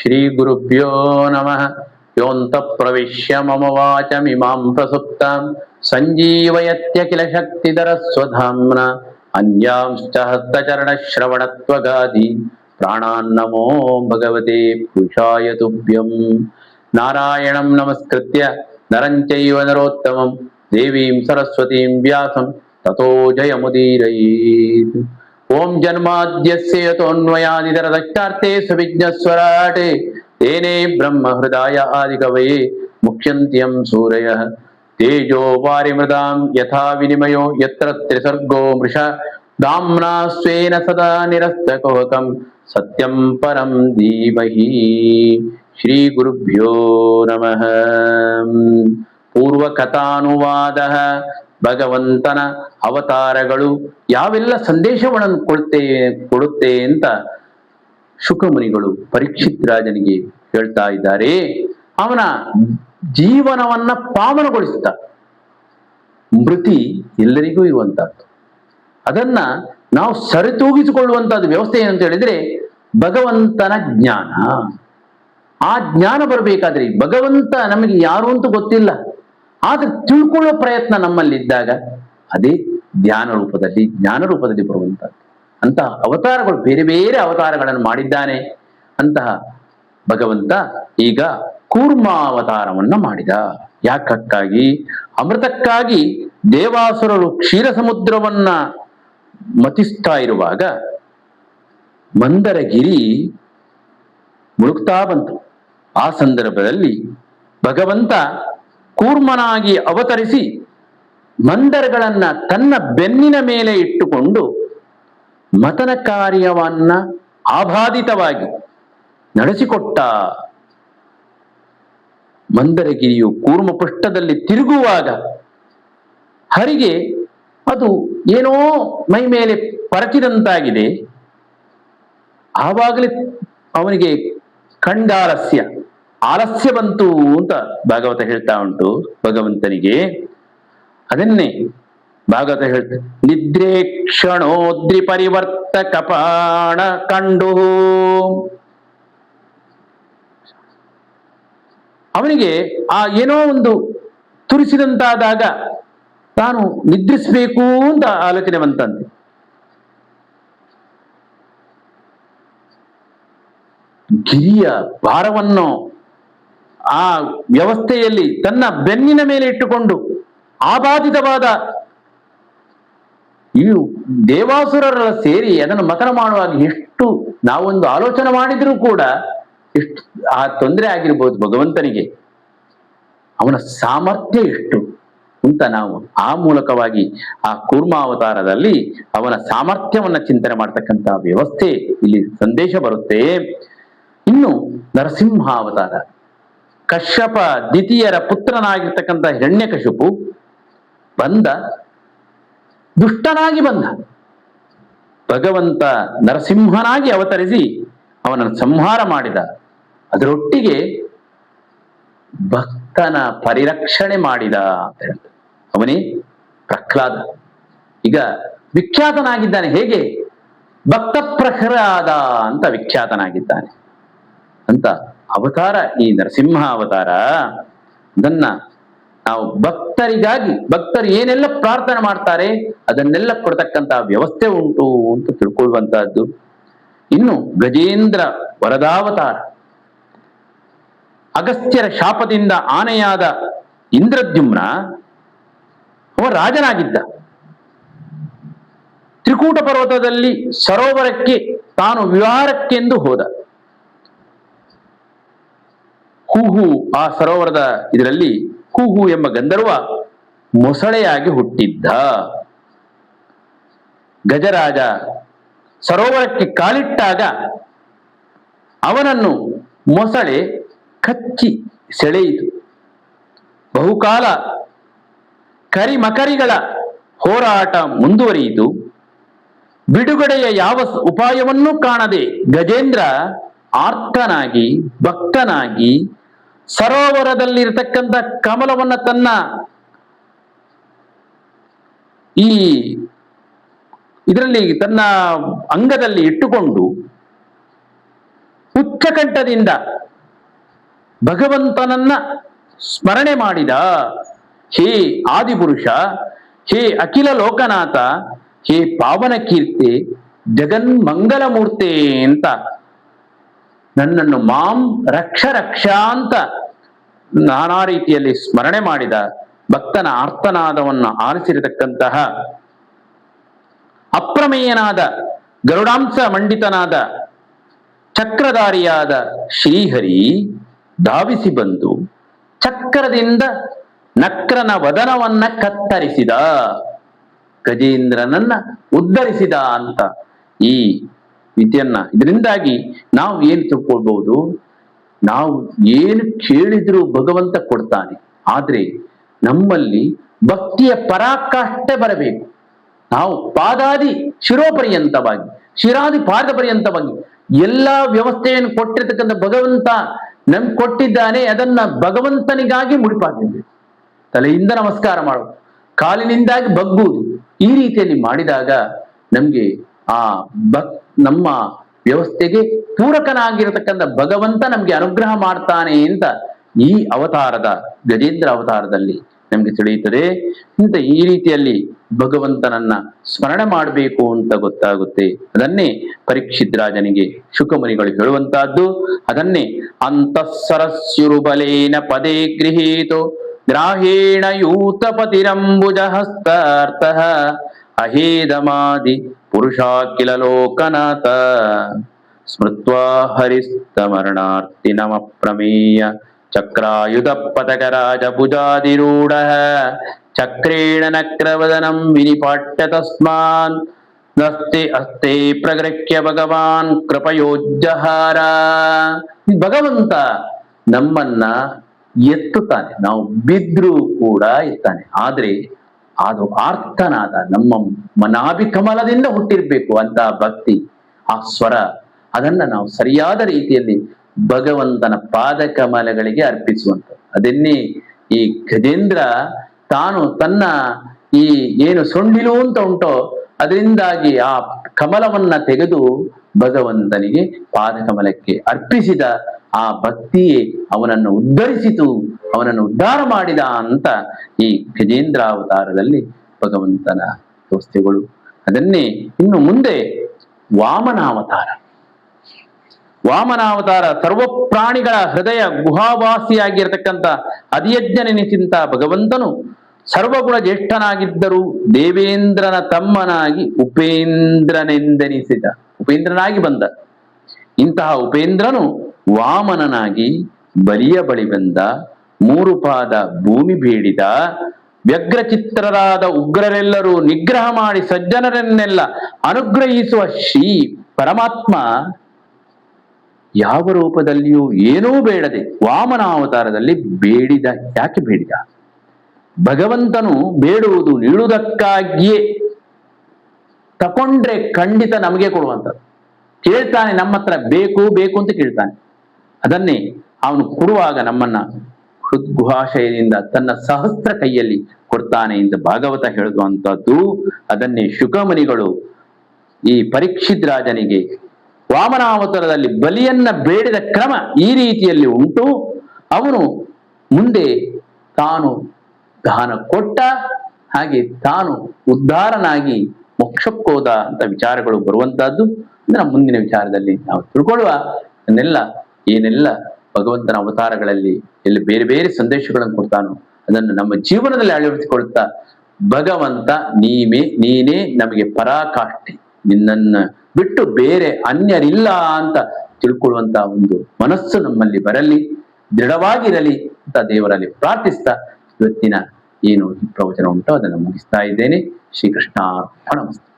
ಶ್ರೀಗುರುಭ್ಯೋ ನಮಃ. ಯೋऽन्तಃ ಪ್ರವಿಶ್ಯ ಮಮ ವಾಚಮಿಮಾಂ ಪ್ರಸುಪ್ತಾಂ ಸಂಜೀವಯತ್ಯಖಿಲ ಶಕ್ತಿಧರಸ್ವಧಾಮ್ನಾ ಅನ್ಯಾಂಶ್ಚ ಹಸ್ತಚರಣಶ್ರವಣತ್ವಗಾದಿ ಪ್ರಾಣಾನ್ನಮೋ ಭಗವತೆ ಪುರುಷಾಯ ತುಭ್ಯಂ. ನಾರಾಯಣಂ ನಮಸ್ಕೃತ್ಯ ನರಂ ಚೈವ ನರೋತ್ತಮಂ ದೇವೀಂ ಸರಸ್ವತೀಂ ವ್ಯಾಸಂ ತತೋ ಜಯಮುದೀರಯೇತ್. ಓಂ ಜನ್ಮಾದ್ಯಸ್ಯ ಯತೋನ್ಮಯಾದಿತರತಶ್ಚಾರ್ತೆ ಸವಿಜ್ಞಸ್ವರಾಟೆ ತೇನೇ ಬ್ರಹ್ಮ ಹೃದಯ ಆದಿಕವಯೇ ಮುಖ್ಯಂತ್ಯಂ ಸೂರಯಃ. ತೇಜೋ ವಾರಿಮೃದಾಂ ಯಥಾ ವಿನಿಮಯೋ ಯತ್ರ ತ್ರಿಸರ್ಗೋ ಮೃಷಾ ಧಾಮ್ನಾ ಸ್ವೇನ ಸದಾ ನಿರಸ್ತಕುಹಕಂ ಸತ್ಯಂ ಪರಂ ಧೀಮಹಿ. ಶ್ರೀ ಗುರುಭ್ಯೋ ನಮಃ. ಪೂರ್ವಕಥಾನುವಾದ. ಭಗವಂತನ ಅವತಾರಗಳು ಯಾವೆಲ್ಲ ಸಂದೇಶಗಳನ್ನು ಕೊಡುತ್ತೆ ಅಂತ ಶುಕಮುನಿಗಳು ಪರೀಕ್ಷಿತ್ ರಾಜನಿಗೆ ಹೇಳ್ತಾ ಇದ್ದಾರೆ. ಅವನ ಜೀವನವನ್ನ ಪಾವನಗೊಳಿಸುತ್ತ ಮೃತಿ ಎಲ್ಲರಿಗೂ ಇರುವಂತಹದ್ದು. ಅದನ್ನ ನಾವು ಸರಿತೂಗಿಸಿಕೊಳ್ಳುವಂತಹದ್ದು ವ್ಯವಸ್ಥೆ ಏನಂತ ಹೇಳಿದ್ರೆ ಭಗವಂತನ ಜ್ಞಾನ. ಆ ಜ್ಞಾನ ಬರಬೇಕಾದ್ರೆ ಭಗವಂತ ನಮಗೆ ಯಾರು ಅಂತ ಗೊತ್ತಿಲ್ಲ, ಆದ್ರೆ ತಿಳ್ಕೊಳ್ಳೋ ಪ್ರಯತ್ನ ನಮ್ಮಲ್ಲಿದ್ದಾಗ ಅದೇ ಜ್ಞಾನ ರೂಪದಲ್ಲಿ ಬರುವಂತಹದ್ದು. ಅಂತಹ ಅವತಾರಗಳು ಬೇರೆ ಬೇರೆ ಅವತಾರಗಳನ್ನು ಮಾಡಿದ್ದಾನೆ. ಅಂತಹ ಭಗವಂತ ಈಗ ಕೂರ್ಮಾವತಾರವನ್ನ ಮಾಡಿದ. ಯಾಕಕ್ಕಾಗಿ? ಅಮೃತಕ್ಕಾಗಿ ದೇವಾಸುರರು ಕ್ಷೀರ ಸಮುದ್ರವನ್ನ ಮತಿಸ್ತಾ ಇರುವಾಗ ಮಂದರಗಿರಿ ಮುಳುಗ್ತಾ ಬಂತು. ಆ ಸಂದರ್ಭದಲ್ಲಿ ಭಗವಂತ ಕೂರ್ಮನಾಗಿ ಅವತರಿಸಿ ಮಂದರಗಳನ್ನ ತನ್ನ ಬೆನ್ನಿನ ಮೇಲೆ ಇಟ್ಟುಕೊಂಡು ಮತನ ಕಾರ್ಯವನ್ನ ಆಬಾಧಿತವಾಗಿ ನಡೆಸಿಕೊಟ್ಟ. ಮಂದರಗಿರಿಯು ಕೂರ್ಮ ಪೃಷ್ಠದಲ್ಲಿ ತಿರುಗುವಾಗ ಹರಿಗೆ ಅದು ಏನೋ ಮೈ ಮೇಲೆ ಪರಚಿದಂತಾಗಿದೆ. ಆವಾಗಲೇ ಅವನಿಗೆ ಆಲಸ್ಯ ಬಂತು ಅಂತ ಭಾಗವತ ಹೇಳ್ತಾ ಉಂಟು ಭಗವಂತನಿಗೆ. ಅದನ್ನೇ ಭಾಗವತ ಹೇಳ್ತ ನಿದ್ರೆ ಕ್ಷಣೋದ್ರಿ ಪರಿವರ್ತ ಕಪಾಣ ಕಂಡು. ಅವನಿಗೆ ಆ ಏನೋ ಒಂದು ತುರಿಸಿದಂತಾದಾಗ ತಾನು ನಿದ್ರಿಸಬೇಕು ಅಂತ ಆಲೋಚನೆ ಬಂತಂತೆ. ಗಿರಿಯ ಭಾರವನ್ನು ಆ ವ್ಯವಸ್ಥೆಯಲ್ಲಿ ತನ್ನ ಬೆನ್ನಿನ ಮೇಲೆ ಇಟ್ಟುಕೊಂಡು ಆಬಾಧಿತವಾದ ಈ ದೇವಾಸುರರ ಸೇರಿ ಅದನ್ನು ಮತನ ಮಾಡುವಾಗ ಎಷ್ಟು ನಾವೊಂದು ಆಲೋಚನೆ ಮಾಡಿದ್ರೂ ಕೂಡ ಎಷ್ಟು ಆ ತೊಂದರೆ ಆಗಿರ್ಬೋದು ಭಗವಂತನಿಗೆ. ಅವನ ಸಾಮರ್ಥ್ಯ ಎಷ್ಟು ಅಂತ ನಾವು ಆ ಮೂಲಕವಾಗಿ ಆ ಕೂರ್ಮಾವತಾರದಲ್ಲಿ ಅವನ ಸಾಮರ್ಥ್ಯವನ್ನ ಚಿಂತನೆ ಮಾಡ್ತಕ್ಕಂಥ ವ್ಯವಸ್ಥೆ ಇಲ್ಲಿ ಸಂದೇಶ ಬರುತ್ತೆ. ಇನ್ನು ನರಸಿಂಹಾವತಾರ. ಕಶ್ಯಪ ದ್ವಿತೀಯರ ಪುತ್ರನಾಗಿರ್ತಕ್ಕಂಥ ಹಿರಣ್ಯಕಶಿಪು ದುಷ್ಟನಾಗಿ ಬಂದ. ಭಗವಂತ ನರಸಿಂಹನಾಗಿ ಅವತರಿಸಿ ಅವನನ್ನು ಸಂಹಾರ ಮಾಡಿದ. ಅದರೊಟ್ಟಿಗೆ ಭಕ್ತನ ಪರಿರಕ್ಷಣೆ ಮಾಡಿದ ಅಂತ ಹೇಳ್ತಾರೆ. ಅವನೇ ಪ್ರಹ್ಲಾದ. ಈಗ ವಿಖ್ಯಾತನಾಗಿದ್ದಾನೆ. ಹೇಗೆ? ಭಕ್ತ ಪ್ರಹ್ಲಾದ ಅಂತ ವಿಖ್ಯಾತನಾಗಿದ್ದಾನೆ ಅಂತ ಅವತಾರ ಈ ನರಸಿಂಹ ಅವತಾರ. ಅದನ್ನ ನಾವು ಭಕ್ತರು ಏನೆಲ್ಲ ಪ್ರಾರ್ಥನೆ ಮಾಡ್ತಾರೆ ಅದನ್ನೆಲ್ಲ ಕೊಡ್ತಕ್ಕಂತಹ ವ್ಯವಸ್ಥೆ ಉಂಟು ಅಂತ ತಿಳ್ಕೊಳ್ಳುವಂತಹದ್ದು. ಇನ್ನು ಗಜೇಂದ್ರ ವರದಾವತಾರ. ಅಗಸ್ತ್ಯರ ಶಾಪದಿಂದ ಆನೆಯಾದ ಇಂದ್ರದ್ಯುಮ್ನ ಅವ ರಾಜನಾಗಿದ್ದ. ತ್ರಿಕೂಟ ಪರ್ವತದಲ್ಲಿ ಸರೋವರಕ್ಕೆ ತಾನು ವಿಹಾರಕ್ಕೆಂದು ಹೋದ. ಹೂಹು ಆ ಸರೋವರದ ಇದರಲ್ಲಿ ಹೂಹು ಎಂಬ ಗಂಧರ್ವ ಮೊಸಳೆಯಾಗಿ ಹುಟ್ಟಿದ್ದ. ಗಜರಾಜ ಸರೋವರಕ್ಕೆ ಕಾಲಿಟ್ಟಾಗ ಅವನನ್ನು ಮೊಸಳೆ ಕಚ್ಚಿ ಸೆಳೆಯಿತು. ಬಹುಕಾಲ ಕರಿಮಕರಿಗಳ ಹೋರಾಟ ಮುಂದುವರಿಯಿತು. ಬಿಡುಗಡೆಯ ಯಾವ ಉಪಾಯವನ್ನೂ ಕಾಣದೆ ಗಜೇಂದ್ರ ಆರ್ತನಾಗಿ ಭಕ್ತನಾಗಿ ಸರೋವರದಲ್ಲಿರತಕ್ಕಂಥ ಕಮಲವನ್ನ ತನ್ನ ತನ್ನ ಅಂಗದಲ್ಲಿ ಇಟ್ಟುಕೊಂಡು ಉಚ್ಚಕಂಠದಿಂದ ಭಗವಂತನನ್ನ ಸ್ಮರಣೆ ಮಾಡಿದ. ಹೇ ಆದಿಪುರುಷ, ಹೇ ಅಖಿಲ ಲೋಕನಾಥ, ಹೇ ಪಾವನ ಕೀರ್ತಿ, ಜಗನ್ಮಂಗಲ ಮೂರ್ತಿ ಅಂತ ನನ್ನನ್ನು ಮಾಂ ರಕ್ಷ ರಕ್ಷ ಅಂತ ನಾನಾ ರೀತಿಯಲ್ಲಿ ಸ್ಮರಣೆ ಮಾಡಿದ ಭಕ್ತನ ಆರ್ತನಾದವನ್ನು ಆಲಿಸಿರತಕ್ಕಂತಹ ಅಪ್ರಮೇಯನಾದ ಗರುಡಾಂಶ ಮಂಡಿತನಾದ ಚಕ್ರಧಾರಿಯಾದ ಶ್ರೀಹರಿ ಧಾವಿಸಿ ಬಂದು ಚಕ್ರದಿಂದ ನಕ್ರನ ವದನವನ್ನ ಕತ್ತರಿಸಿದ, ಗಜೇಂದ್ರನನ್ನ ಉದ್ಧರಿಸಿದ ಅಂತ ಈ ವಿದ್ಯನ್ನ. ಇದರಿಂದಾಗಿ ನಾವು ಏನು ತಿಳ್ಕೊಳ್ಬಹುದು, ನಾವು ಏನು ಕೇಳಿದ್ರೂ ಭಗವಂತ ಕೊಡ್ತಾನೆ. ಆದ್ರೆ ನಮ್ಮಲ್ಲಿ ಭಕ್ತಿಯ ಪರಾಕಾಷ್ಠೆ ಬರಬೇಕು. ನಾವು ಪಾದಾದಿ ಶಿರೋಪರ್ಯಂತವಾಗಿ, ಶಿರಾದಿ ಪಾದ ಪರ್ಯಂತವಾಗಿ ಎಲ್ಲಾ ವ್ಯವಸ್ಥೆಯನ್ನು ಕೊಟ್ಟಿರ್ತಕ್ಕಂಥ ಭಗವಂತ ನಮ್ಗೆ ಕೊಟ್ಟಿದ್ದಾನೆ. ಅದನ್ನ ಭಗವಂತನಿಗಾಗಿ ಮುಡಿಪಾಗಿರ್ಬೇಕು. ತಲೆಯಿಂದ ನಮಸ್ಕಾರ ಮಾಡೋದು, ಕಾಲಿನಿಂದಾಗಿ ಬಗ್ಗುವುದು, ಈ ರೀತಿಯಲ್ಲಿ ಮಾಡಿದಾಗ ನಮ್ಗೆ ಆ ನಮ್ಮ ವ್ಯವಸ್ಥೆಗೆ ಪೂರಕನಾಗಿರತಕ್ಕಂಥ ಭಗವಂತ ನಮ್ಗೆ ಅನುಗ್ರಹ ಮಾಡ್ತಾನೆ ಅಂತ ಈ ಅವತಾರದ ಗಜೇಂದ್ರ ಅವತಾರದಲ್ಲಿ ನಮ್ಗೆ ತಿಳಿಯುತ್ತದೆ. ಇಂತ ಈ ರೀತಿಯಲ್ಲಿ ಭಗವಂತನನ್ನ ಸ್ಮರಣೆ ಮಾಡಬೇಕು ಅಂತ ಗೊತ್ತಾಗುತ್ತೆ. ಅದನ್ನೇ ಪರೀಕ್ಷಿತ್ ರಾಜನಿಗೆ ಶುಕಮುನಿಗಳು ಹೇಳುವಂತಹದ್ದು. ಅದನ್ನೇ ಅಂತಃಸರಸ್ಯುರುಬಲೇನ ಪದೇ ಗೃಹೀತೋ ಗ್ರಾಹೇಣ ಯೂತಪತಿರಂಬುಜ ಹಸ್ತಾರ್ಥ ಅಹೇದಮಾದಿ ಪುರುಷಾಖಿಲ ಲೋಕನಾಥ ಸ್ಮೃತ್ವಾ ಹರಿಸ್ತಮರಣಾರ್ತಿನಮ ಪ್ರಮೇಯ ಚಕ್ರಾಯುಧ ಪತಕರಾಜ ಭುಜಾದಿರೂಢ ಚಕ್ರೇಣ ನಕ್ರವದನಂ ವಿನಿಪಾಟ್ಯ ತಸ್ಮಾನ್ ನಸ್ತೆ ಅಸ್ತೆ ಪ್ರಗೃಹ್ಯ ಭಗವಾನ್ ಕೃಪಯೋಜ್ಜಹಾರ. ಭಗವಂತ ನಮ್ಮನ್ನ ಎತ್ತುತ್ತಾನೆ, ನಾವು ಬಿದ್ರೂ ಕೂಡ ಎತ್ತಾನೆ. ಆದ್ರೆ ಅದು ಆರ್ತನಾದ ನಮ್ಮ ಮನಾಭಿ ಕಮಲದಿಂದ ಹುಟ್ಟಿರ್ಬೇಕು ಅಂತ ಭಕ್ತಿ, ಆ ಸ್ವರ, ಅದನ್ನ ನಾವು ಸರಿಯಾದ ರೀತಿಯಲ್ಲಿ ಭಗವಂತನ ಪಾದ ಕಮಲಗಳಿಗೆ ಅರ್ಪಿಸುವಂತ. ಅದನ್ನೇ ಈ ಗಜೇಂದ್ರ ತಾನು ತನ್ನ ಈ ಏನು ಸೊಂಡಿಲು ಅಂತ ಉಂಟೋ ಅದರಿಂದಾಗಿ ಆ ಕಮಲವನ್ನ ತೆಗೆದು ಭಗವಂತನಿಗೆ ಪಾದ ಕಮಲಕ್ಕೆ ಅರ್ಪಿಸಿದ. ಆ ಭಕ್ತಿಯೇ ಅವನನ್ನು ಉದ್ಧರಿಸಿತು, ಅವನನ್ನು ಉದ್ಧಾರ ಮಾಡಿದ ಅಂತ ಈ ಗಜೇಂದ್ರ ಅವತಾರದಲ್ಲಿ ಭಗವಂತನ ವ್ಯವಸ್ಥೆಗಳು. ಅದನ್ನೇ ಇನ್ನು ಮುಂದೆ ವಾಮನಾವತಾರ. ವಾಮನಾವತಾರ ಸರ್ವ ಪ್ರಾಣಿಗಳ ಹೃದಯ ಗುಹಾವಾಸಿಯಾಗಿರ್ತಕ್ಕಂಥ ಅಧಿಯಜ್ಞನೆನಿಸಿಂತ ಭಗವಂತನು ಸರ್ವಗುಣ ಜ್ಯೇಷ್ಠನಾಗಿದ್ದರೂ ದೇವೇಂದ್ರನ ತಮ್ಮನಾಗಿ ಉಪೇಂದ್ರನಾಗಿ ಬಂದ. ಇಂತಹ ಉಪೇಂದ್ರನು ವಾಮನನಾಗಿ ಬಲಿಯ ಬಳಿ ಬಂದ, 3 ಪಾದ ಭೂಮಿ ಬೇಡಿದ. ವ್ಯಗ್ರಚಿತ್ರರಾದ ಉಗ್ರರೆಲ್ಲರೂ ನಿಗ್ರಹ ಮಾಡಿ ಸಜ್ಜನರನ್ನೆಲ್ಲ ಅನುಗ್ರಹಿಸುವ ಶ್ರೀ ಪರಮಾತ್ಮ ಯಾವ ರೂಪದಲ್ಲಿಯೂ ಏನೂ ಬೇಡದೆ ವಾಮನಾವತಾರದಲ್ಲಿ ಬೇಡಿದ. ಯಾಕೆ ಬೇಡಿದ? ಭಗವಂತನು ಬೇಡುವುದು ನೀಡುವುದಕ್ಕಾಗಿಯೇ. ತಕೊಂಡ್ರೆ ಖಂಡಿತ ನಮಗೆ ಕೊಡುವಂಥದ್ದು. ಕೇಳ್ತಾನೆ, ನಮ್ಮ ಹತ್ರ ಬೇಕು ಬೇಕು ಅಂತ ಕೇಳ್ತಾನೆ. ಅದನ್ನೇ ಅವನು ಕೊಡುವಾಗ ನಮ್ಮನ್ನ ಹೃದ್ಗುಹಾಶಯದಿಂದ ತನ್ನ ಸಹಸ್ರ ಕೈಯಲ್ಲಿ ಕೊಡ್ತಾನೆ ಅಂತ ಭಾಗವತ ಹೇಳುವಂತಹದ್ದು. ಅದನ್ನೇ ಶುಕಮುನಿಗಳು ಈ ಪರೀಕ್ಷಿತ್ ರಾಜನಿಗೆ ವಾಮನಾವತಾರದಲ್ಲಿ ಬಲಿಯನ್ನ ಬೇಡಿದ ಕ್ರಮ ಈ ರೀತಿಯಲ್ಲಿ ಉಂಟು. ಅವನು ಮುಂದೆ ತಾನು ದಾನ ಕೊಟ್ಟ, ಹಾಗೆ ತಾನು ಉದ್ಧಾರನಾಗಿ ಮೋಕ್ಷಕ್ಕೋದ ಅಂತ ವಿಚಾರಗಳು ಬರುವಂತಹದ್ದು. ಅಂದ್ರೆ ಮುಂದಿನ ವಿಚಾರದಲ್ಲಿ ನಾವು ತಿಳ್ಕೊಳ್ಳುವ ಏನೆಲ್ಲ ಭಗವಂತನ ಅವತಾರಗಳಲ್ಲಿ ಎಲ್ಲಿ ಬೇರೆ ಬೇರೆ ಸಂದೇಶಗಳನ್ನು ಕೊಡ್ತಾನೋ ಅದನ್ನು ನಮ್ಮ ಜೀವನದಲ್ಲಿ ಅಳವಡಿಸಿಕೊಳ್ತಾ ಭಗವಂತ ನೀನೇ ನಮಗೆ ಪರಾಕಾಷ್ಠೆ, ನಿನ್ನನ್ನ ಬಿಟ್ಟು ಬೇರೆ ಅನ್ಯರಿಲ್ಲ ಅಂತ ತಿಳ್ಕೊಳ್ಳುವಂತ ಒಂದು ಮನಸ್ಸು ನಮ್ಮಲ್ಲಿ ಬರಲಿ, ದೃಢವಾಗಿರಲಿ ಅಂತ ದೇವರಲ್ಲಿ ಪ್ರಾರ್ಥಿಸ್ತಾ ಇವತ್ತಿನ ಏನು ಈ ಪ್ರವಚನ ಉಂಟೋ ಅದನ್ನು ಮುಗಿಸ್ತಾ ಇದ್ದೇನೆ. ಶ್ರೀಕೃಷ್ಣ ಅರ್ಪಣಮಸ್ತು.